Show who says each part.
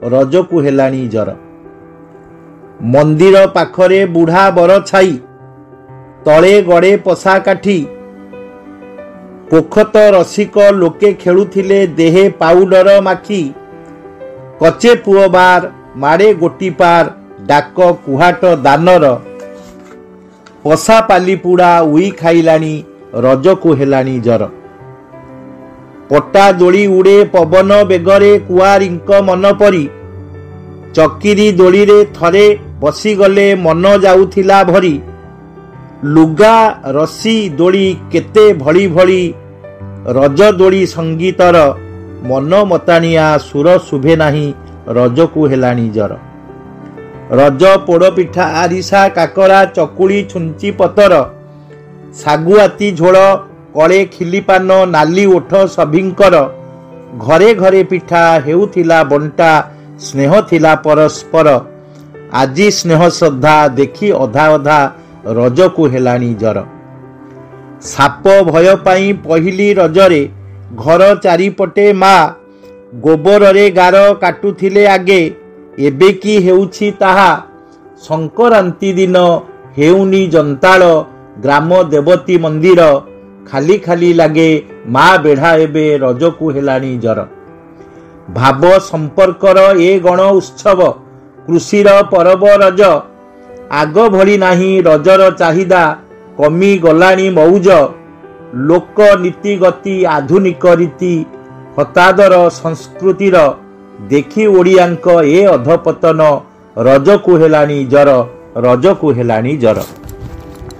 Speaker 1: रजकु हेलाणी जर। मंदिर पाखरे बुढ़ा बर छाई तले गड़े पशा काठी पोखत रसिक लोके खेलुथिले देहे पाउडर माखी कचे पुओ बार माड़े गोटी पार डाक कुहाट दानर पशा पालीपुड़ा उई खाइलाणी रजकु हेलाणी जर। पट्टा दोली उड़े पवन बेगरे कुआरींक मन परी चकिरी दोली रे थरे बसीगले मन जाउथिला भरी लुगा रसी दोली केते भली भली रज दोली संगीतर मन मतानिया सुर शुभे नाही रजकु हेलाणी जर। रज पोड़पिठा आरिसा काकरा चकुली छुंची पतर सागुआती झोल कले खिलीपान नाली ओठ सभिंकर घरे घरे पिठा हेउथिला बंटा स्नेह थिला परस्पर आजी स्नेह श्रद्धा देखी अधा अधा रजकु हेलाणी जर। साप भय पाई पहिली रजरे घर चारिपटे मा गोबर रे गार काटुथिले आगे एबे की हेउछि ताहा संक्रांति दिन हेउनी जंताल ग्राम देवती मंदिर खाली खाली लगे माँ बेढ़ा एबे रजकु हेलाणी जर। भाव संपर्कर ए गण उत्सव कृषिर परब रज आग भली नाही रजर चाहिदा कमी गलाणी मौज लोक नीति गति आधुनिक रीति हतादर संस्कृतिर देखी ओडियांक ए अधपतन रजकु हेलाणी जर रजकु हेलाणी जर।